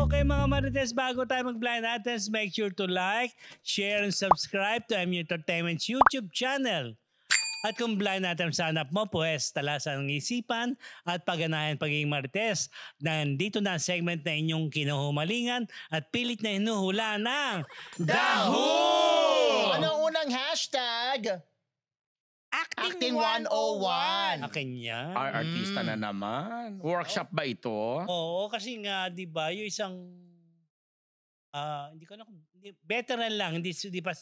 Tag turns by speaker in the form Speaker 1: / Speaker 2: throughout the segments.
Speaker 1: Okay mga Marites, bago tayo mag-blind items, make sure to like, share, and subscribe to MU Entertainment's YouTube channel. At kung blind item sa hanap mo, pues talasan ng isipan at pagganahan pagiging Marites. Nandito na ang segment na inyong kinuhumalingan at pilit na hinuhula ng
Speaker 2: Dahu! Ano unang hashtag? Acting 101.
Speaker 1: Akin yan.
Speaker 3: Artista na naman. Workshop ba ito?
Speaker 1: Oo, kasi nga, di ba, yung isang, hindi ko na, veteran lang, hindi pa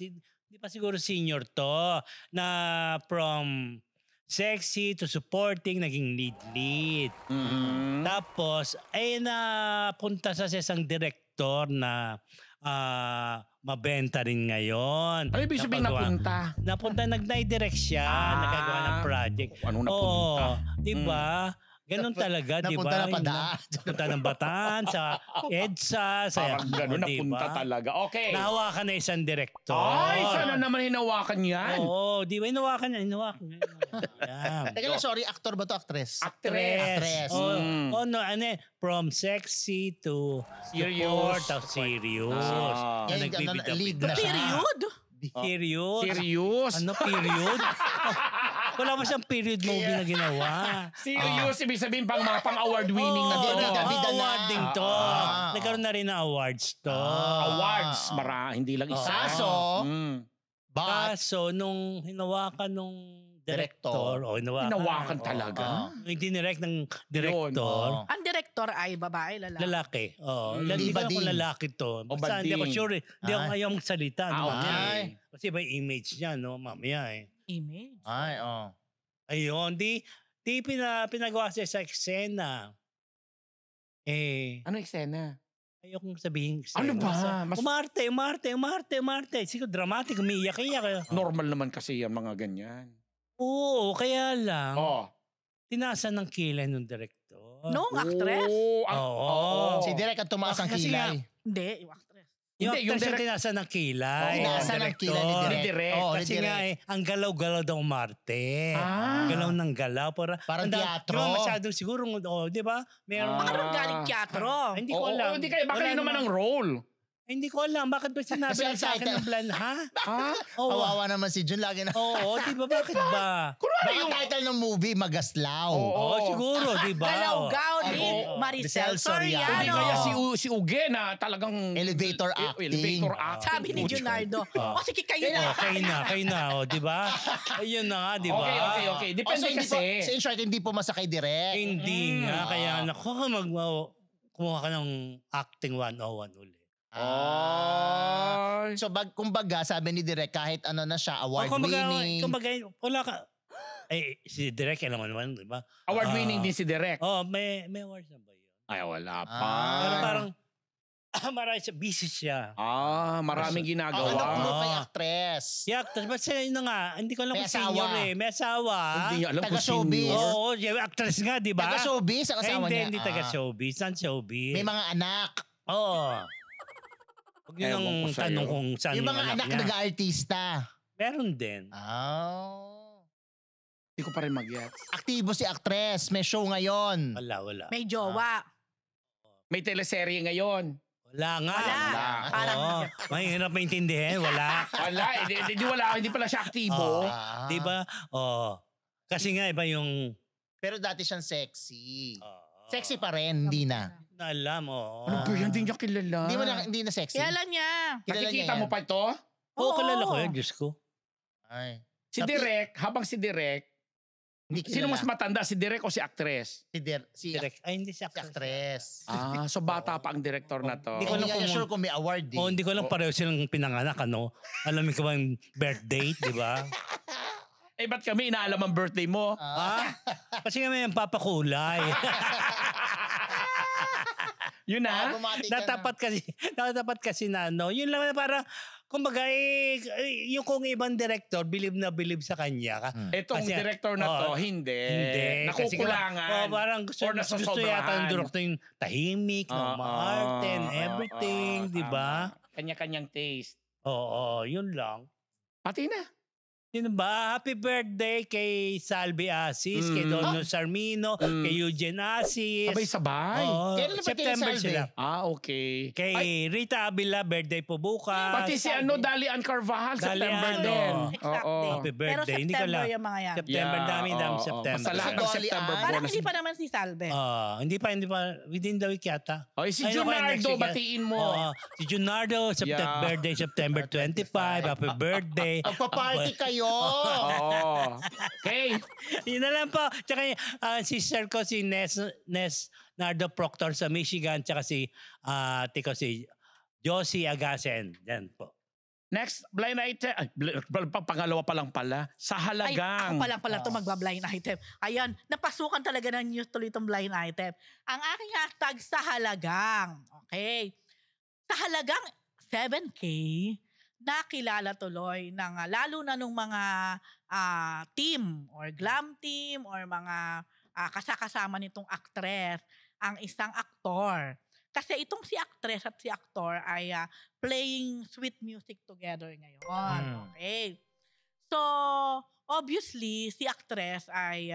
Speaker 1: siguro senior to, na from sexy to supporting, naging lead.
Speaker 3: Mm-hmm.
Speaker 1: Tapos, ay napunta sa isang director na mabenta rin ngayon.
Speaker 3: Ano ibig sabihin napunta?
Speaker 1: Napunta, nag-direct siya, nagagawa ng project.
Speaker 3: Ano napunta?
Speaker 1: Di ba? Ganun talaga, di ba?
Speaker 2: Napunta na Bataan.
Speaker 1: Napunta ng Bataan, sa EDSA, sa...
Speaker 3: Parang ganun, napunta talaga. Okay.
Speaker 1: Nahawakan na isang director.
Speaker 3: Ay, sana naman hinawakan yan.
Speaker 1: Oo, di ba? Hinawakan niya.
Speaker 2: Teka lang, sorry, actor ba to? Actress?
Speaker 3: Actress.
Speaker 1: Oh, no, from sexy to support to serious.
Speaker 2: Yan, lead na siya.
Speaker 4: Period?
Speaker 1: Serious?
Speaker 3: Serious?
Speaker 1: Ano period? Wala ba siyang period movie na ginawa?
Speaker 3: Serious, ibig sabihin mga pang-award winning na to.
Speaker 1: Award din to. Nagkaroon na rin ng awards to.
Speaker 3: Awards, hindi lang isa.
Speaker 1: Kaso, nung hinawakan nung director,
Speaker 3: hinawakan talaga.
Speaker 1: Yung dinirect ng director.
Speaker 4: Ang director ay babae, lalaki.
Speaker 1: Lalaki. Hindi ko kung lalaki to. Basta hindi ako sure. Hindi ako ayaw magsalita.
Speaker 3: Okay.
Speaker 1: Kasi ba yung image niya, no? Mamaya eh.
Speaker 4: Image?
Speaker 1: Ayun, di pinagawa siya sa eksena.
Speaker 3: Ano eksena?
Speaker 1: Ayokong sabihin eksena.
Speaker 3: Ano ba?
Speaker 1: Umarte. Siguro dramatic, umiiyak-iyak.
Speaker 3: Normal naman kasi yan mga ganyan.
Speaker 1: Oo, kaya lang. Tinasan ng kilay ng director.
Speaker 4: Nung actress?
Speaker 1: Oo.
Speaker 2: Si Direk ang tumaas ang kilay.
Speaker 4: Hindi, yung actress.
Speaker 1: Yung actress yung tinasan ng kilay.
Speaker 2: Tinasan ng kilay ni Direk.
Speaker 1: Kasi nga ang galaw-galaw daw umarte. Galaw ng galaw.
Speaker 2: Parang teatro.
Speaker 1: Di ba masyadong siguro, di ba? Meron.
Speaker 4: Parang galing teatro.
Speaker 1: Hindi ko alam.
Speaker 3: Hindi kayo, baka yun naman ang role.
Speaker 1: Hindi ko alam. Bakit ba sinabi sa akin ng plan? Ha?
Speaker 2: Kawawa naman si Jun. Lagi na.
Speaker 1: Oo, di ba? Bakit ba?
Speaker 2: Baka yung title ng movie, Magaslaw.
Speaker 1: Oo, siguro, di ba?
Speaker 4: Galaw-gaw ni Maricel Soriano.
Speaker 3: Hindi kaya si Uge na talagang...
Speaker 2: Elevator acting.
Speaker 4: Sabi ni Junardo. Sige, kayo na.
Speaker 1: Kayo na, di ba? Ayun na nga, di ba?
Speaker 3: Okay. Depende kasi.
Speaker 2: In short, hindi po masakay Direk.
Speaker 1: Hindi nga. Kaya kumuha ka ng acting 101 ulit.
Speaker 2: So kumbaga sabi ni Direk kahit ano na siya award winning.
Speaker 1: Kumbaga wala ka. Si Direk alam mo naman, di ba?
Speaker 3: Award winning din si Direk.
Speaker 1: May awards na ba yun?
Speaker 3: Ay wala pa.
Speaker 1: Pero parang marami siya, busy siya.
Speaker 3: Maraming ginagawa.
Speaker 2: Ano clue kay actress?
Speaker 1: Si actress, ba't siya yun na nga? Hindi ko alam kung senior eh. May asawa.
Speaker 3: Hindi alam kung
Speaker 2: Taga-showbiz.
Speaker 3: senior.
Speaker 1: Oo, actress nga, di ba?
Speaker 2: Taga-showbiz ang asawa niya.
Speaker 1: Hindi taga-showbiz. Non-showbiz.
Speaker 2: May mga anak.
Speaker 1: Oo. Huwag yun ang tanong kung saan
Speaker 2: yung mga anak nag-artista.
Speaker 1: Meron din.
Speaker 3: Hindi ko pa rin mag-gets.
Speaker 2: Aktibo si actress. May show ngayon.
Speaker 1: Wala.
Speaker 4: May jowa.
Speaker 3: May teleserye ngayon.
Speaker 1: Wala nga.
Speaker 4: Wala. Parang
Speaker 1: mahirap maintindihan. Wala.
Speaker 3: Hindi pala siya aktibo.
Speaker 1: Di ba? Kasi nga iba yung...
Speaker 2: Pero dati siyang sexy. Sexy pa rin, hindi na.
Speaker 1: Alam mo.
Speaker 3: Ano ba yan? Hindi niya kilala.
Speaker 2: Hindi na sexy.
Speaker 4: kilala niya.
Speaker 3: Nakikita mo pa ito?
Speaker 1: Oo, kilala ko yan. Diyos ko.
Speaker 2: Ay.
Speaker 3: Si Direk, sino mas matanda? Si Direk o si actress?
Speaker 2: Si
Speaker 1: Direk. Ay, hindi si
Speaker 2: actress.
Speaker 3: So bata pa ang director na to.
Speaker 2: Hindi ko lang sure kung may award eh.
Speaker 1: Hindi ko lang pareho silang pinanganak, ano? Alam ko ba yung birth date, di ba?
Speaker 3: Ba't kami inaalam ang birthday mo?
Speaker 1: Kasi kami yung papakulay.
Speaker 3: Yun na?
Speaker 1: Natapat kasi na ano. Yun lang na para, kumbaga yung kung ibang director, bilib na bilib sa kanya.
Speaker 3: Itong director na to, hindi. Nakukulangan.
Speaker 1: Parang gusto yata yung director yung tahimik, maarte and everything, di ba?
Speaker 3: Kanya-kanyang taste.
Speaker 1: Oo, yun lang.
Speaker 3: Pati na.
Speaker 1: Sino ba? Happy birthday kay Salvi Asis, kay Dono Sarmino, kay Eugene Asis.
Speaker 3: Sabay-sabay.
Speaker 1: Oo,
Speaker 2: Kailan ba
Speaker 1: September
Speaker 2: kay Salvi?
Speaker 1: sila.
Speaker 3: Okay.
Speaker 1: Kay Rita Avila, birthday po bukas.
Speaker 3: Pati si Dalian Carvajal,
Speaker 1: Dalian,
Speaker 3: September
Speaker 1: oo.
Speaker 3: din.
Speaker 4: Exactly.
Speaker 1: Happy birthday.
Speaker 4: Pero
Speaker 1: Hindi ko
Speaker 4: September
Speaker 1: lang.
Speaker 4: yung mga yan.
Speaker 1: September, dami September.
Speaker 3: Basta lahat ng
Speaker 2: Dolly
Speaker 3: September
Speaker 2: Ann.
Speaker 4: Parang
Speaker 3: bonus.
Speaker 4: hindi pa naman si Salve.
Speaker 1: Hindi pa, within the week yata.
Speaker 3: Oy, si
Speaker 1: Ay, okay, next
Speaker 3: Junardo,
Speaker 1: week.
Speaker 3: batiin mo.
Speaker 1: Si Junardo, birthday September 25. Happy birthday.
Speaker 2: Magpa-party kayo.
Speaker 3: Oo. Okay.
Speaker 1: Yun na lang po. Tsaka sister ko si Nes Nardo Proctor sa Michigan. Tsaka si si Josie Agasen. Yan po.
Speaker 3: Next, blind item. Ay, pangalawa pa lang pala. Sa
Speaker 4: Ay,
Speaker 3: halagang.
Speaker 4: ako pala to magba-blind item. Ayan, napasukan talaga ng news tuloy itong blind item. Ang aking hashtag sa halagang. Okay. Sa halagang 7K, nakilala tuloy ng lalo na nung mga team or glam team or mga kasakasama nitong actress, ang isang aktor. Kasi itong si actress at si aktor ay playing sweet music together ngayon. Okay. So, obviously, si actress ay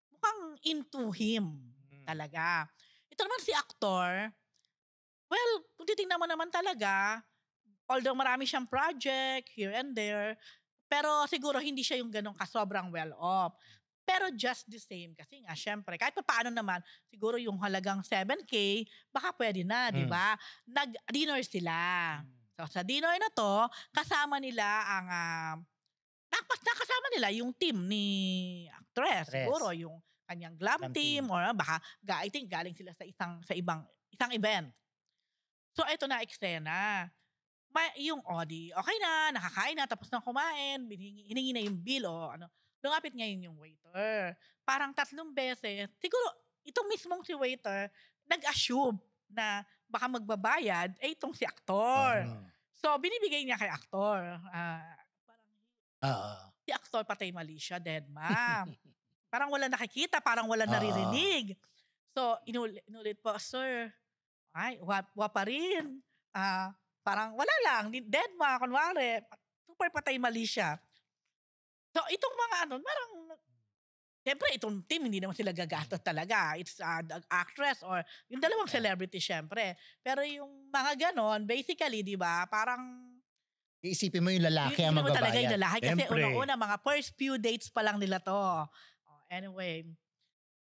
Speaker 4: mukhang into him talaga. Ito naman si aktor, well, kung titingnan mo naman talaga, although marami siyang project here and there, pero siguro hindi siya yung ganun kasobrang well-off. Pero just the same, kasi nga, syempre, kahit pa paano naman, siguro yung halagang 7K, baka pwede na, di ba? Nag-dinner sila. So, sa dinner na to, kasama nila ang, nakasama nila yung team ni actress. Siguro, yung kanyang glam team, or baka, I think, galing sila sa isang event. So, ito na eksena. Yung Odi, okay na, nakakain na, tapos na kumain, hiningi na yung bill, lumapit ngayon yung waiter. Parang 3 beses, siguro, itong mismong si waiter, nag-assume na baka magbabayad, itong si aktor. So, binibigay niya kay aktor. Si aktor, patay mali siya, dead ma'am. Parang wala nakikita, parang wala naririnig. So, inulit po, sir, ay, wapa rin. Parang wala lang, dead ma, kunwari, super patay mali siya. So itong mga parang, siyempre itong team, hindi naman sila gagastos talaga. It's the actress or yung dalawang celebrity siyempre. Pero yung mga ganon, basically, di ba, parang,
Speaker 2: iisipin mo yung lalaki ang magbabayad.
Speaker 4: talaga yung lalaki kasi
Speaker 1: Siyempre.
Speaker 4: una-una, mga first few dates pa lang nila to. Anyway,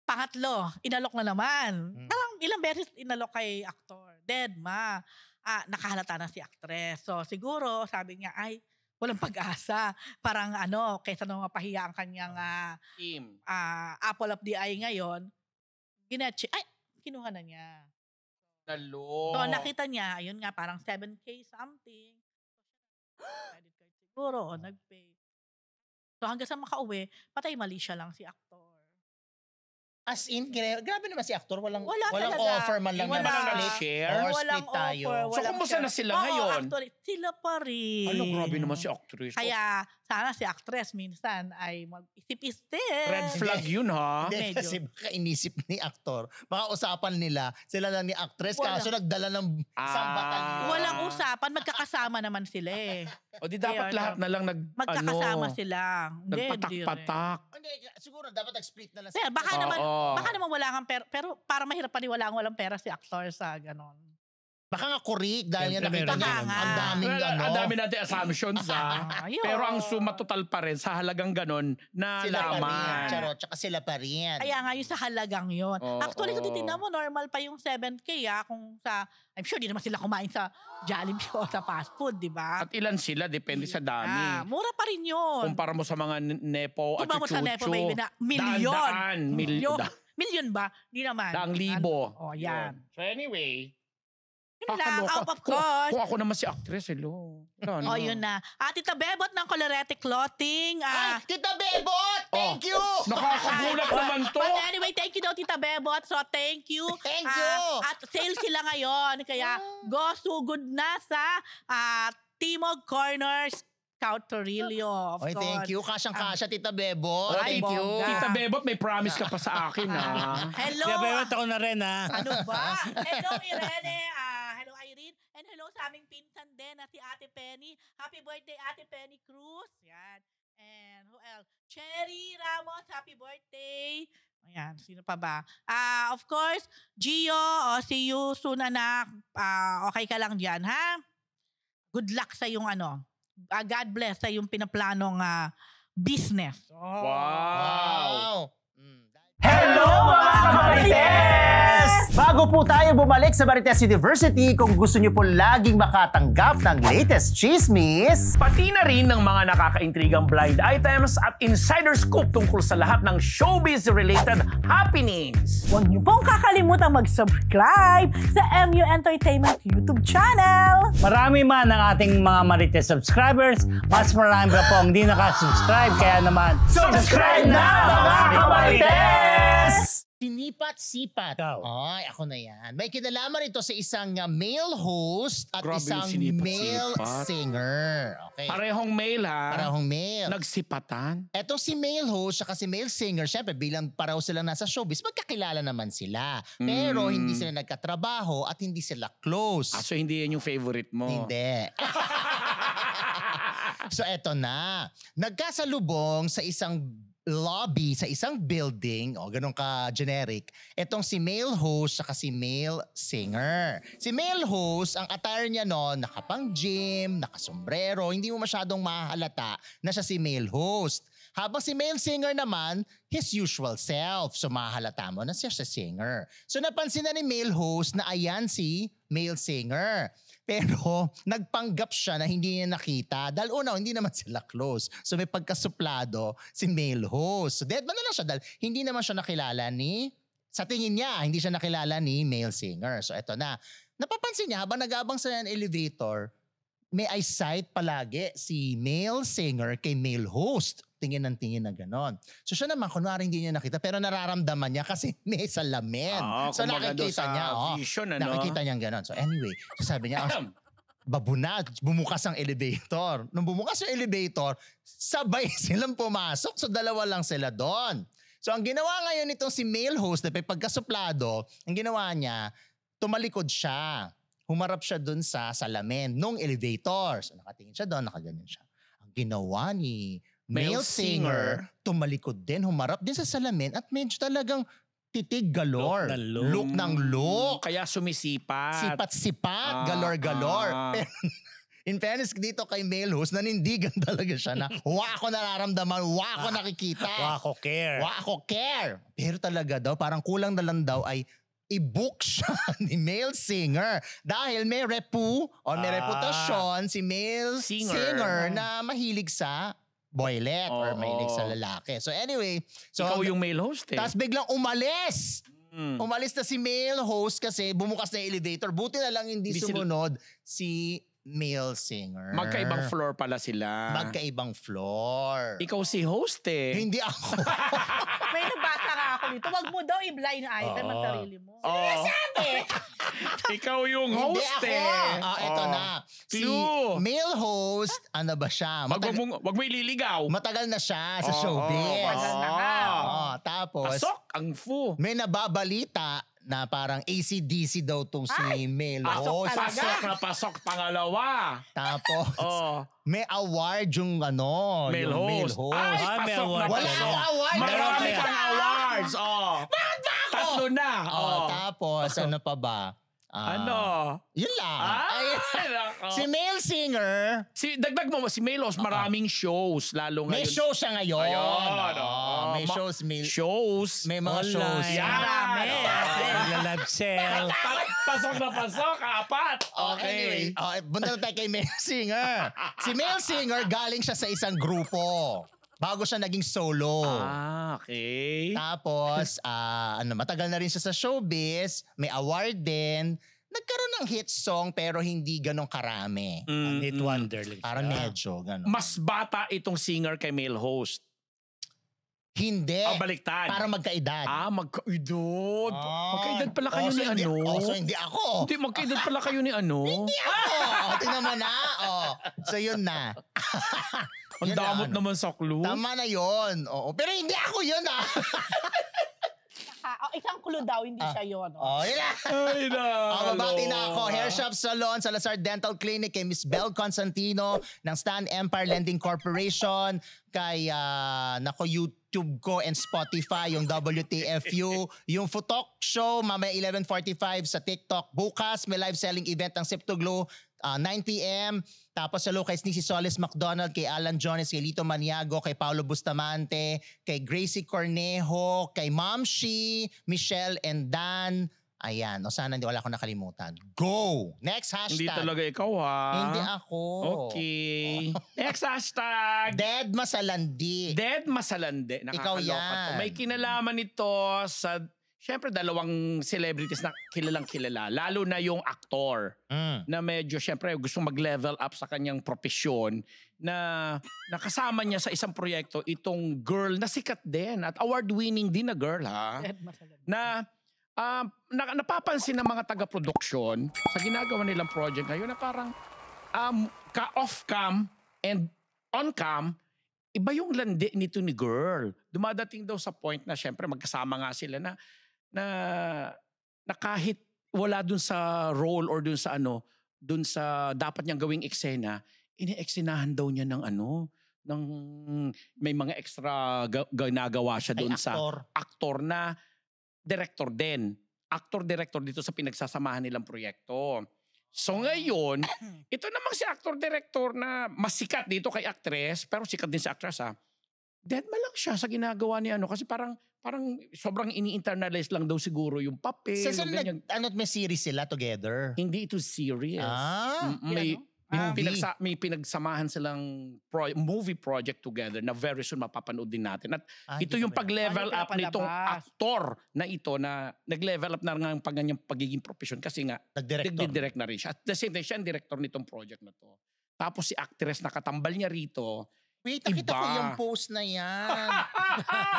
Speaker 4: pangatlo, inalok na naman. Parang ilang beses inalok kay aktor. Dead ma. Nakahalata na si actress. So siguro, sabi niya, ay, walang pag-asa. Parang kaysa nung mapahiya ang kanyang
Speaker 3: Team.
Speaker 4: apple of the eye ngayon, kinuha na niya.
Speaker 3: Nalo.
Speaker 4: So nakita niya, ayun nga, parang 7K something. Credit card siguro, nag-pay. So hanggang sa makauwi, patay mali siya lang si aktor.
Speaker 2: As in, grabe naman si aktor. Walang
Speaker 4: talaga.
Speaker 2: offer man lang
Speaker 3: Wala
Speaker 2: na
Speaker 3: nang
Speaker 2: split.
Speaker 3: share?
Speaker 2: Or
Speaker 4: Walang
Speaker 2: split tayo.
Speaker 4: offer,
Speaker 3: So, kumusta na sila ngayon?
Speaker 4: Actually, sila pa rin.
Speaker 3: Grabe naman si actress.
Speaker 4: Kaya, sana si actress minsan ay mag-isip-isip.
Speaker 3: Red flag yun, ha?
Speaker 2: Hindi,
Speaker 4: Medyo.
Speaker 2: kasi baka inisip ni aktor. Baka usapan nila, sila lang ni actress, kaso nagdala ng isang batalyon.
Speaker 4: Walang usapan, magkakasama naman sila eh.
Speaker 3: O di dapat
Speaker 4: Kaya,
Speaker 3: lahat na lang
Speaker 4: Magkakasama sila. Hindi,
Speaker 3: nagpatak-patak.
Speaker 2: Hindi, siguro dapat nag-split na lang.
Speaker 4: Pero baka
Speaker 3: Oo.
Speaker 4: naman wala kang pera, pero para mahirap paniwalaan walang pera si actor sa ganon.
Speaker 2: Baka nga kurik dahil nga
Speaker 1: Siyempre,
Speaker 2: nakita
Speaker 4: meron
Speaker 2: niya
Speaker 4: yan.
Speaker 2: ang daming
Speaker 3: Well, ang dami natin assumptions, ha?
Speaker 4: Ayun.
Speaker 3: Pero ang suma total pa rin sa halagang ganon na
Speaker 2: sila pa rin.
Speaker 3: laman.
Speaker 2: Charot, tsaka sila pa rin.
Speaker 4: Kaya nga yung sa halagang yon.
Speaker 3: Oo.
Speaker 4: Actually, kung titignan mo, normal pa yung 7K kung sa, I'm sure di naman sila kumain sa Jollibee o sa fast food, di ba?
Speaker 3: At ilan sila, depende sa dami.
Speaker 4: Mura pa rin yun.
Speaker 3: Kumpara mo sa mga Nepo at
Speaker 4: Kumpara mo sa Nepo,
Speaker 3: Chuchu.
Speaker 4: baby, na milyon.
Speaker 3: Daan-daan.
Speaker 4: Milyon ba? Di naman.
Speaker 3: Daang libo.
Speaker 4: Yan.
Speaker 3: So anyway,
Speaker 4: Yun lang, out of
Speaker 3: Kung
Speaker 4: course.
Speaker 3: ako naman si actress, hello.
Speaker 4: Yun na. Tita Bebot ng Colorete Clothing.
Speaker 2: Ay, Tita Bebot! Thank you!
Speaker 3: Nakakagulat naman to.
Speaker 4: But anyway, thank you daw, Tita Bebot. So, thank you.
Speaker 2: Thank you.
Speaker 4: At sale sila ngayon. Kaya, go so good na sa Timog Corners, Scout Torillo.
Speaker 2: Oy, thank you. Kasyang-kasya, Tita Bebot.
Speaker 4: Ay,
Speaker 2: Thank you.
Speaker 4: bongga.
Speaker 3: Tita Bebot, may promise ka pa sa akin, ha?
Speaker 4: Hello.
Speaker 1: Kaya bawat ako na rin, ha?
Speaker 4: Ano ba? Hello, Irene. Hello, Irene. And hello sa aming pinsan din na si Ate Penny. Happy birthday, Ate Penny Cruz. Yan. And who else? Cherry Ramos, happy birthday. Ayan, sino pa ba? Of course, Gio, see you soon anak. Okay ka lang dyan, ha? Good luck sa yung God bless sa yung pinaplanong business.
Speaker 3: Wow!
Speaker 5: Hello mga Marites! Bago po tayo bumalik sa Marites University, kung gusto niyo po laging makatanggap ng latest chismis,
Speaker 6: Pati na rin ng mga nakakaintrigang blind items at insider scoop tungkol sa lahat ng showbiz-related happenings.
Speaker 7: Huwag niyo pong kakalimutan mag-subscribe sa MU Entertainment YouTube channel.
Speaker 1: Marami man ang ating mga Marites subscribers, mas marami pa po ang hindi nakasubscribe. Kaya naman,
Speaker 5: subscribe na mga Marites!
Speaker 2: Sinipat-sipat.
Speaker 1: Ikaw.
Speaker 2: Ay, ako na yan. May kinalaman ito sa isang male host at
Speaker 3: Grabe yung
Speaker 2: isang
Speaker 3: sinipat-sipat.
Speaker 2: male singer. Okay.
Speaker 3: Parehong male ha?
Speaker 2: Parehong male.
Speaker 3: Nagsipatan?
Speaker 2: Etong si male host at si male singer, syempre bilang pareho sila nasa showbiz, magkakilala naman sila. Pero hindi sila nagkatrabaho at hindi sila close.
Speaker 3: So hindi yan yung favorite mo?
Speaker 2: Hindi. So eto na. Nagkasalubong sa isang lobby sa isang building, ganun ka-generic, etong si male host saka si male singer. Si male host, ang attire niya noon, nakapang-gym, nakasombrero, hindi mo masyadong mahalata na siya si male host. Habang si male singer naman, his usual self. So mahalata mo na siya singer. So napansin na ni male host na ayan si male singer. Pero nagpanggap siya na hindi niya nakita dahil hindi naman sila close. So may pagkasuplado si male host. So dead man na lang siya dahil hindi naman siya nakilala sa tingin niya, hindi siya nakilala ni male singer. So eto na. Napapansin niya habang nag-abang sa elevator, may eyesight palagi si male singer kay male host. Tingin ng tingin na ganon. So siya naman, kunwari hindi niya nakita pero nararamdaman niya kasi may salamin. So nakikita niya.
Speaker 3: Vision,
Speaker 2: Nakikita niya ganon. So anyway, so sabi niya, babuna, bumukas ang elevator. Nung bumukas yung elevator, sabay silang pumasok. So dalawa lang sila doon. So ang ginawa ngayon nitong si male host na may pagkasuplado, ang ginawa niya, tumalikod siya. Humarap siya doon sa salamin nung elevator. So nakatingin siya doon, nakaganyan siya. Ang ginawa ni male singer, tumalikod din, humarap din sa salamin at medyo talagang titig galore. Look ng look.
Speaker 3: Kaya sumisipat.
Speaker 2: Sipat-sipat, galore-galore. Pero in fairness dito kay male host, nanindigan talaga siya na ako nararamdaman, ako nakikita.
Speaker 1: Wako care.
Speaker 2: Wako care. Pero talaga daw, parang kulang na lang daw ay i-book siya ni male singer dahil may reputasyon si male singer na mahilig sa boylet or mahilig sa lalaki. So anyway,
Speaker 3: ikaw yung male host eh.
Speaker 2: Tapos biglang umalis. Umalis na si male host kasi bumukas na yung elevator. Buti na lang hindi sumunod si male singer.
Speaker 3: Magkaibang floor pala sila.
Speaker 2: Magkaibang floor.
Speaker 3: Ikaw si host eh.
Speaker 2: Hindi ako.
Speaker 4: May nabasa nga ako dito. Wag mo daw i-blind item ang sarili mo.
Speaker 3: Ikaw yung host
Speaker 2: Hindi
Speaker 3: eh.
Speaker 2: ako. Ito na. Si
Speaker 3: Clue.
Speaker 2: male host, ano ba siya?
Speaker 3: Wag mo ililigaw.
Speaker 2: Matagal na siya sa showbiz.
Speaker 4: Matagal na nga.
Speaker 2: Tapos,
Speaker 3: Pasok ang fu.
Speaker 2: may nababalita na parang AC/DC daw tong si male host.
Speaker 3: Pasok pangalawa.
Speaker 2: Tapos, may award yung
Speaker 3: Male
Speaker 2: yung male
Speaker 3: host.
Speaker 2: host.
Speaker 3: Ay,
Speaker 1: may
Speaker 3: pasok
Speaker 1: award.
Speaker 3: na
Speaker 2: Wala
Speaker 3: pasok.
Speaker 2: akong award.
Speaker 3: Marami
Speaker 2: Meron
Speaker 3: kang
Speaker 2: kaya.
Speaker 3: awards. Bakit ba ako? Tatlo na.
Speaker 2: Tapos, ano pa ba?
Speaker 3: Ano?
Speaker 2: Yun lang.
Speaker 3: Ay, nako.
Speaker 2: Si male singer,
Speaker 3: Dagdag mo, si male host, maraming shows. Lalo ngayon.
Speaker 2: may show siya ngayon.
Speaker 3: Ayun,
Speaker 2: May shows.
Speaker 3: Shows.
Speaker 2: May mga
Speaker 1: Online.
Speaker 2: shows.
Speaker 4: Marami.
Speaker 1: Live sale.
Speaker 3: Pasok na pasok, apat.
Speaker 2: Anyway, punta na tayo kay male singer. Si male singer, galing siya sa isang grupo. Bago siya naging solo.
Speaker 3: Okay.
Speaker 2: Tapos, matagal na rin siya sa showbiz. May award din. Nagkaroon ng hit song pero hindi ganong karami.
Speaker 1: Hit wonder lang siya.
Speaker 2: Parang medyo ganon.
Speaker 3: Mas bata itong singer kay male host.
Speaker 2: Hindi.
Speaker 3: Baliktad.
Speaker 2: Parang magkaedad.
Speaker 3: Magkaedad. Magkaedad pala kayo ni ano.
Speaker 2: So hindi ako.
Speaker 3: Hindi, magkaedad pala kayo ni ano.
Speaker 2: Hindi ako. Tingnan mo na. So yun na.
Speaker 3: Ang
Speaker 2: Yun na,
Speaker 3: damot naman sa clue.
Speaker 2: Tama na yun. Pero hindi ako yun
Speaker 4: Isang clue
Speaker 7: daw, hindi siya yun.
Speaker 2: Yun na.
Speaker 6: Ay,
Speaker 2: Mabati na ako. Hair Shop Salon, Salazar Dental Clinic, kay Miss Bel Constantino ng Stan Empire Lending Corporation, kay YouTube ko and Spotify, yung WTFU, yung Futok Show, mamaya 11:45 sa TikTok. Bukas, may live selling event ng Sip to Glow, 9 p.m. Tapos hello kay Sneezy Solis McDonald, kay Alan Jones, kay Lito Maniago, kay Paulo Bustamante, kay Gracie Cornejo, kay Mamshi, Michelle and Dan. Ayan, sana wala akong nakalimutan. Go! Next hashtag.
Speaker 6: Hindi talaga ikaw ha.
Speaker 2: Hindi ako.
Speaker 6: Okay. Next hashtag.
Speaker 2: Dead Masalandi.
Speaker 6: Dead Masalandi.
Speaker 2: Ikaw
Speaker 6: Nakakaloka
Speaker 2: yan.
Speaker 6: to. May kinalaman ito sa, syempre dalawang celebrities na kilalang kilala. Lalo na yung aktor na medyo syempre gustong mag-level up sa kanyang profesyon na nakasama niya sa isang proyekto itong girl na sikat din at award-winning din na girl ha. Na napapansin ng mga taga-production sa ginagawa nilang project ngayon na parang off-cam and on-cam, iba yung landi nito ni girl. Dumadating daw sa point na syempre magkasama nga sila na kahit wala dun sa role or dun sa dapat niyang gawing eksena, ine-eksenahan daw niya ng may mga extra ginagawa siya dun sa aktor na director din. Actor-director dito sa pinagsasamahan nilang proyekto. So ngayon, ito namang si actor-director na mas sikat dito kay actress, pero sikat din si actress ha. Dead ma lang siya sa ginagawa ni kasi parang sobrang ini-internalize lang daw siguro yung papel.
Speaker 2: Sa may series sila together?
Speaker 6: Hindi ito serious. May pinagsamahan silang movie project together na very soon mapapanood din natin. At ito yung pag-level up nitong aktor na ito na nag-level up na nga ang pagiging profession kasi nga nag-direct na rin siya. At the same time, siya ang director nitong project na to. Tapos si actress na katambal niya rito,
Speaker 2: wait, nakita ko yung post na yan.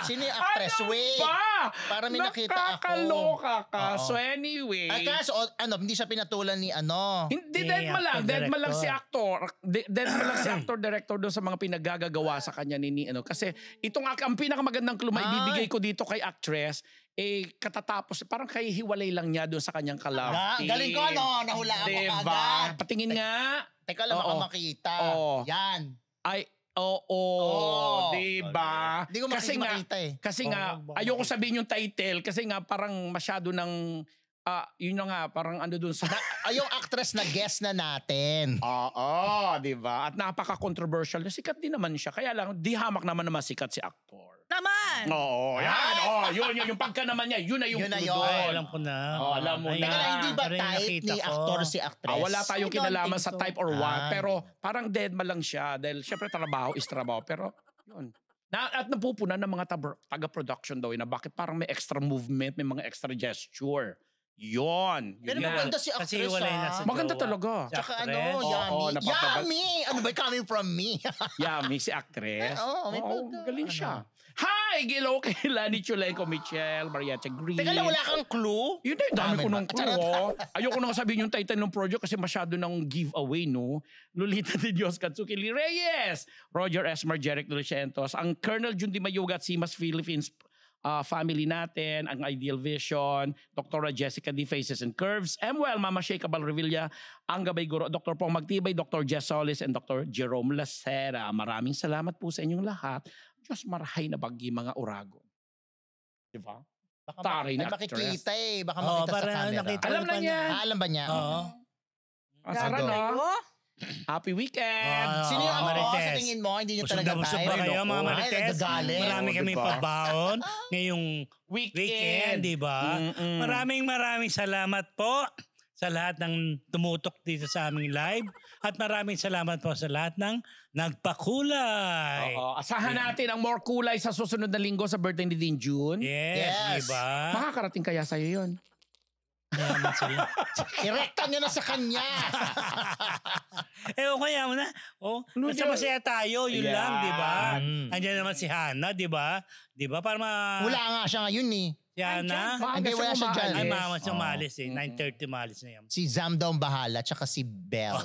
Speaker 2: Sino yung actress? Wait. Para may nakita ako.
Speaker 6: Nakakaloka ka. So anyway.
Speaker 2: Hindi siya pinatulan ni
Speaker 6: Hindi, dead ma lang si actor. Dead ma lang si actor-director doon sa mga pinagagagawa sa kanya ni Kasi ang pinakamagandang clue ibibigay ko dito kay actress, katatapos, parang hiwalay lang niya doon sa kanyang ka-love team.
Speaker 2: Galing ko nahulaan ko agad.
Speaker 6: Patingin nga.
Speaker 2: Teka lang, baka makita. Yan.
Speaker 6: Diba?
Speaker 2: Hindi ko makita eh.
Speaker 6: Kasi nga, ayoko sabihin yung title kasi nga parang masyado ng, yun na nga, parang doon sa...
Speaker 2: yung actress na guest na natin.
Speaker 6: Diba? At napaka-controversial. Sikat din naman siya. Kaya lang, di hamak naman sikat si aktor.
Speaker 4: Naman!
Speaker 6: Oo, yan. Yun. Yung pagka naman niya, yun na yung
Speaker 1: Ay, alam ko na.
Speaker 6: Alam mo na.
Speaker 2: Hindi ba type ni actor si actress?
Speaker 6: Wala tayong kinalaman sa type or what. Pero parang dead ma lang siya. Dahil syempre trabaho is trabaho. Pero yun. At napupunan ng mga taga-production daw na bakit parang may extra movement, may mga extra gesture. Yun.
Speaker 2: Pero maganda si actress.
Speaker 1: Kasi walay na sa
Speaker 6: maganda talaga.
Speaker 2: Tsaka Yummy. Yummy! Ano ba coming from me?
Speaker 6: Yummy si actress.
Speaker 2: May
Speaker 6: galing siya. Hi! Gilo kay Lani Chulenko, Michelle, Mariacha Green.
Speaker 2: Teka lang, wala kang clue?
Speaker 6: Yun na, dami ko ng clue. Ayoko nang sabihin yung title ng project kasi masyado ng giveaway, no? Lolita de Dios Katsuki Reyes, Roger S. Marjeric Lucientos, ang Colonel Jundi Mayuga at Simas Philippines family natin, ang Ideal Vision, Dr. Jessica D. Faces and Curves, MWell, Mama Shea Cabal Revilla, ang Gabay Guro, Dr. Pong Magtibay, Dr. Jess Solis, and Dr. Jerome Lacera. Maraming salamat po sa inyong lahat. Diyos marahay na bagi mga uragon. Diba? Taray na actress.
Speaker 2: Makikita baka makita sa camera.
Speaker 6: Alam na niya.
Speaker 2: Alam ba niya?
Speaker 1: Oo.
Speaker 6: Sara no? Happy weekend!
Speaker 2: Sino yung
Speaker 1: Marites?
Speaker 2: sa tingin mo? Hindi nyo talaga
Speaker 1: Busog
Speaker 2: tayo.
Speaker 1: ba kayo mga Marites? Marami kami pabaon ngayong weekend, di ba? Maraming salamat po sa lahat ng tumutok dito sa aming live at maraming salamat po sa lahat ng nagpakulay.
Speaker 6: Asahan natin ang more kulay sa susunod na linggo sa birthday ni Dean June.
Speaker 1: Yes. Di ba?
Speaker 6: Makakarating kaya sa'yo yun?
Speaker 1: Mayaman sila.
Speaker 2: Irekta nyo na sa kanya.
Speaker 1: Kaya mo na. Basta masaya tayo, yun lang, di ba? Andiyan naman si Hannah, di ba? Di ba?
Speaker 2: Wala nga siya ngayon
Speaker 1: Yana?
Speaker 2: Hindi, wala siya dyan.
Speaker 1: Ay, mama siya
Speaker 2: Oo.
Speaker 1: umalis eh. 9:30 umalis na yan.
Speaker 2: Si Zam daw ang bahala, tsaka si Belle.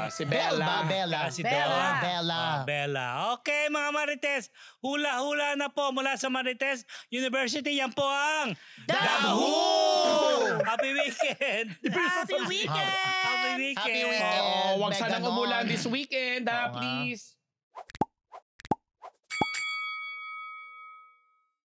Speaker 3: Si
Speaker 2: Bella.
Speaker 3: Bella.
Speaker 1: Si
Speaker 4: Bella.
Speaker 2: Bella.
Speaker 1: Bella. Okay, mga Marites. Hula-hula na po mula sa Marites University. Yan po ang
Speaker 2: Dahu!
Speaker 1: Happy weekend!
Speaker 4: Happy weekend!
Speaker 1: Happy weekend!
Speaker 2: Happy weekend!
Speaker 3: Wag
Speaker 2: Mega
Speaker 3: sanang
Speaker 2: Ngon.
Speaker 3: umulan this weekend,
Speaker 2: Oo nga.
Speaker 3: please.